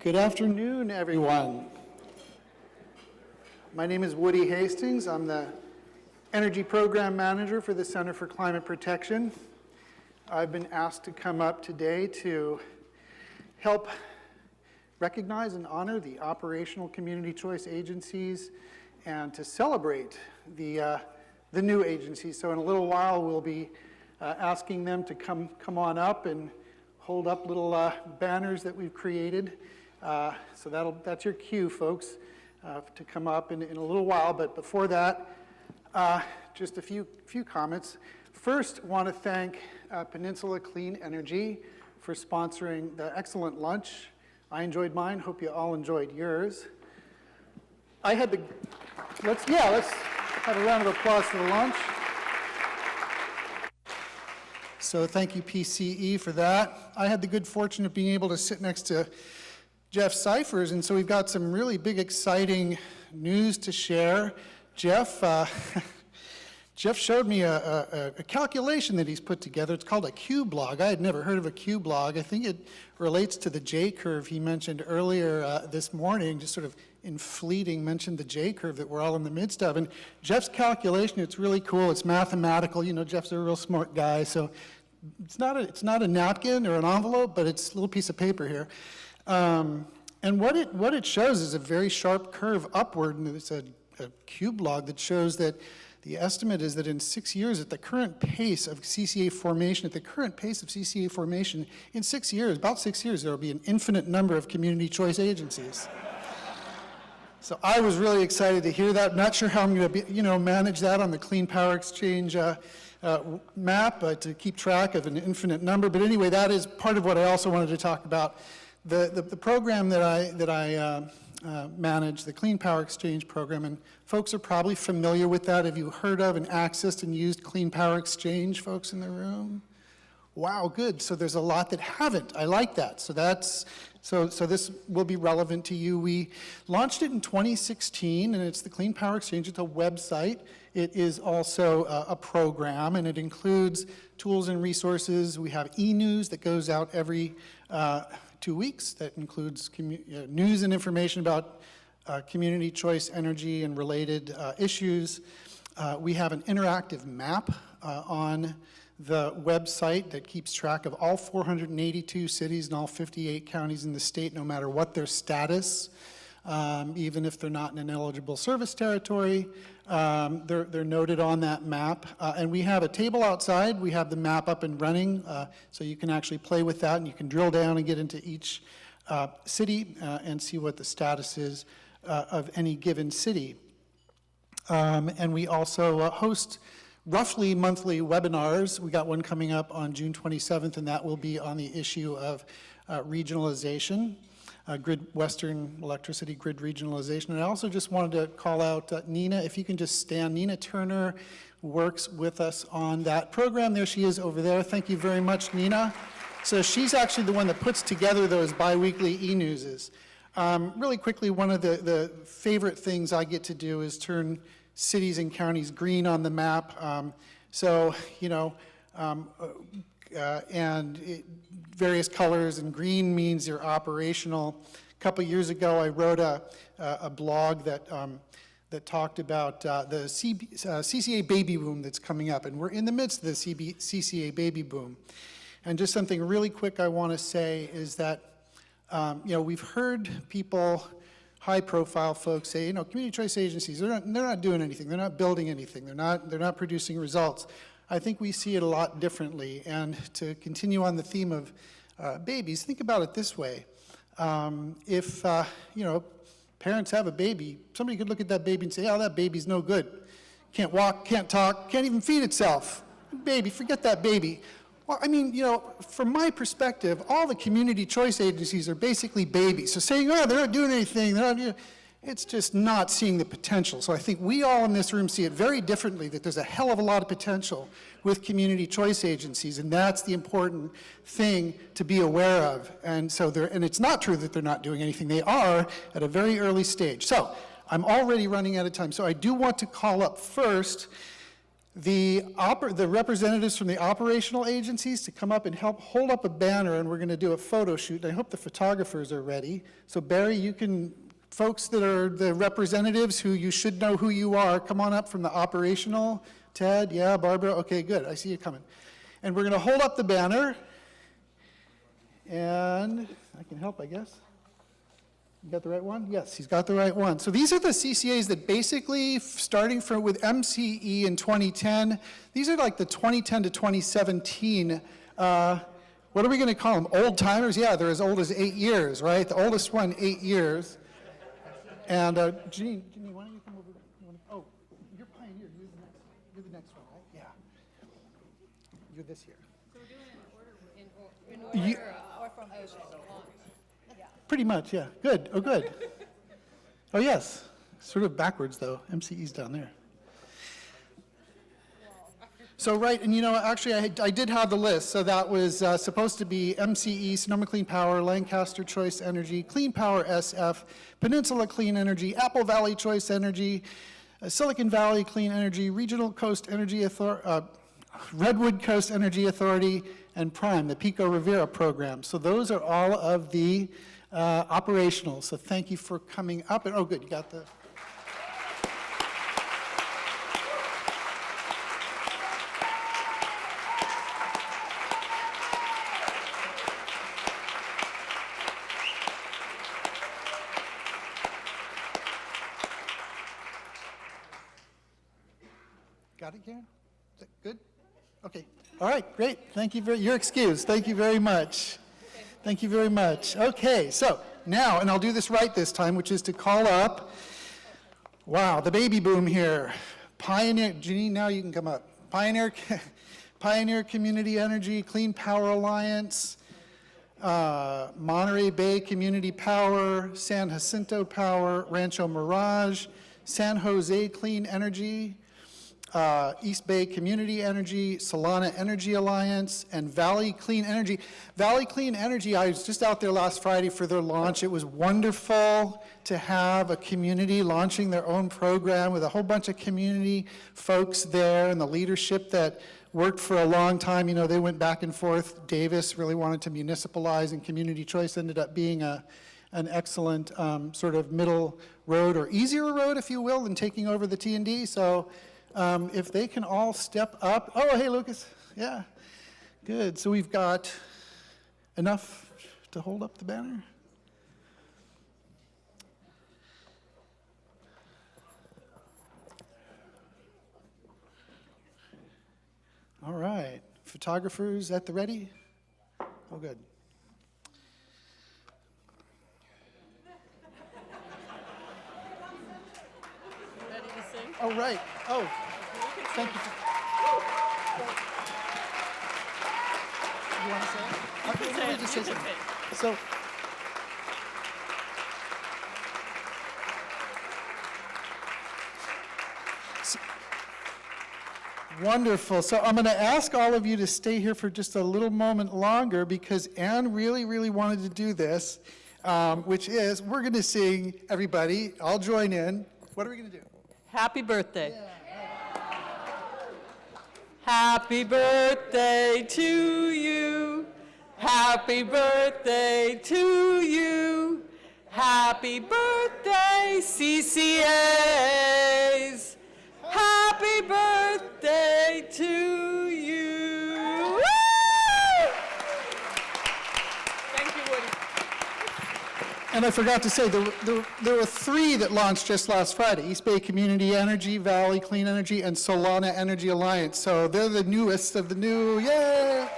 Good afternoon, everyone. My name is Woody Hastings. I'm the Energy Program Manager for the Center for Climate Protection. I've been asked to come up today to help recognize and honor the operational community choice agencies and to celebrate the new agencies. So in a little while, we'll be asking them to come on up and hold up little banners that we've created. So that's your cue, folks, to come up in a little while. But before that, just a few comments. First, want to thank Peninsula Clean Energy for sponsoring the excellent lunch. I enjoyed mine. Hope you all enjoyed yours. I had the let's have a round of applause for the lunch. So thank you, PCE, for that. I had the good fortune of being able to sit next to Jeff Cyphers, and so we've got some really big, exciting news to share. Jeff showed me a calculation that he's put together. It's called a Q-blog. I had never heard of a Q-blog. I think it relates to the J-curve he mentioned earlier this morning, just sort of in fleeting mentioned the J-curve that we're all in the midst of. And Jeff's calculation, it's really cool. It's mathematical. You know, Jeff's a real smart guy, so it's not a napkin or an envelope, but it's a little piece of paper here. And what it shows is a very sharp curve upward, and it's a Q-blog that shows that the estimate is that in 6 years, at the current pace of CCA formation, in 6 years, about 6 years, there will be an infinite number of community choice agencies. So I was really excited to hear that. Not sure how I'm going to manage that on the Clean Power Exchange map to keep track of an infinite number. But anyway, that is part of what I also wanted to talk about. The program that I manage, the Clean Power Exchange program, and folks are probably familiar with that. Have you heard of and accessed and used Clean Power Exchange, folks in the room? Wow, good. So there's a lot that haven't. I like that. So this will be relevant to you. We launched it in 2016, and it's the Clean Power Exchange. It's a website. It is also a program, and it includes tools and resources. We have e-news that goes out every 2 weeks. That includes news and information about community choice energy and related issues. We have an interactive map on the website that keeps track of all 482 cities and all 58 counties in the state, no matter what their status, even if they're not in an eligible service territory. They're noted on that map. And we have a table outside. We have the map up and running, so you can actually play with that, and you can drill down and get into each city and see what the status is of any given city. And we also host roughly monthly webinars. We got one coming up on June 27th, and that will be on the issue of regionalization. Western electricity grid regionalization. And I also just wanted to call out Nina, if you can just stand. Nina Turner works with us on that program. There she is over there. Thank you very much, Nina. So she's actually the one that puts together those biweekly e-newses. Really quickly, one of the favorite things I get to do is turn cities and counties green on the map. Various colors, and green means you're operational. A couple years ago, I wrote a blog that talked about the CCA baby boom that's coming up, and we're in the midst of the CCA baby boom. And just something really quick I want to say is that we've heard people, high-profile folks say, community choice agencies, they're not doing anything, they're not building anything, they're not producing results. I think we see it a lot differently. And to continue on the theme of babies, think about it this way. If parents have a baby, somebody could look at that baby and say, oh, that baby's no good. Can't walk, can't talk, can't even feed itself. Baby, forget that baby. Well, I mean, from my perspective, all the community choice agencies are basically babies. So saying, oh, they're not doing anything, it's just not seeing the potential. So I think we all in this room see it very differently, that there's a hell of a lot of potential with community choice agencies, and that's the important thing to be aware of. And so and it's not true that they're not doing anything. They are at a very early stage. So I'm already running out of time. So I do want to call up first the representatives from the operational agencies to come up and help hold up a banner, and we're going to do a photo shoot. I hope the photographers are ready. So Barry, you can, folks that are the representatives who you should know who you are, come on up from the operational. Ted, yeah, Barbara, okay, good, I see you coming. And we're going to hold up the banner, and I can help, I guess. You got the right one? Yes, he's got the right one. So these are the CCAs that basically, starting from with MCE in 2010, these are like the 2010 to 2017, what are we going to call them? Old timers? Yeah, they're as old as 8 years, right? The oldest one, 8 years. And Janine, why don't you come over? Oh, you're Pioneer. You're the next one, right? Yeah. You're this year. So we're doing it in order or from ocean to launch? Yeah. Pretty much, yeah. Good. Oh, good. Oh, yes. Sort of backwards, though. MCE's down there. So, right, and actually I did have the list. So that was supposed to be MCE, Sonoma Clean Power, Lancaster Choice Energy, Clean Power SF, Peninsula Clean Energy, Apple Valley Choice Energy, Silicon Valley Clean Energy, Regional Coast Energy Authority, Redwood Coast Energy Authority, and Prime, the Pico Rivera program. So those are all of the operational. So thank you for coming up. And, oh, good, you got the... Got it, Karen? Is that good? Okay. All right, great. Thank you you're excused. Thank you very much. Thank you very much. Okay, so now, and I'll do this right this time, which is to call up, wow, the baby boom here. Pioneer, Janine, now you can come up. Pioneer Community Energy, Clean Power Alliance, Monterey Bay Community Power, San Jacinto Power, Rancho Mirage, San Jose Clean Energy, East Bay Community Energy, Solana Energy Alliance, and Valley Clean Energy. Valley Clean Energy, I was just out there last Friday for their launch. It was wonderful to have a community launching their own program with a whole bunch of community folks there and the leadership that worked for a long time. They went back and forth. Davis really wanted to municipalize, and Community Choice ended up being an excellent sort of middle road, or easier road, if you will, than taking over the T&D. So if they can all step up. Oh, hey, Lucas. Yeah, good. So we've got enough to hold up the banner? All right. Photographers at the ready? Oh, good. Ready to sing? Oh, right. Oh, thank you. You want to say it? Okay, let me just say something. So, wonderful. So I'm going to ask all of you to stay here for just a little moment longer, because Anne really, really wanted to do this, which is we're going to sing, everybody, I'll join in. What are we going to do? Happy birthday. Yeah. Happy birthday to you. Happy birthday to you. Happy birthday, CCAs. Happy birthday to you. Woo! Thank you, Woody. And I forgot to say, there were three that launched just last Friday: East Bay Community Energy, Valley Clean Energy, and Solana Energy Alliance. So they're the newest of the new. Yay!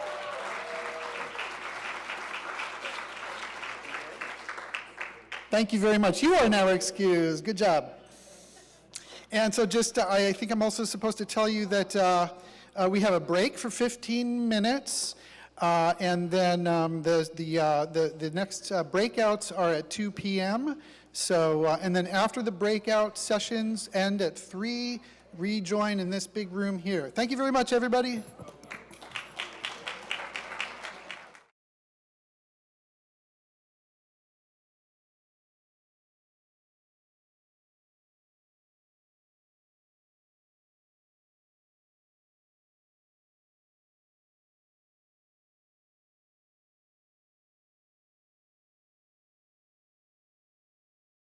Thank you very much. You are now excused. Good job. And so just, I think I'm also supposed to tell you that we have a break for 15 minutes. And then the next breakouts are at 2 p.m. So, and then after the breakout sessions end at 3, rejoin in this big room here. Thank you very much, everybody.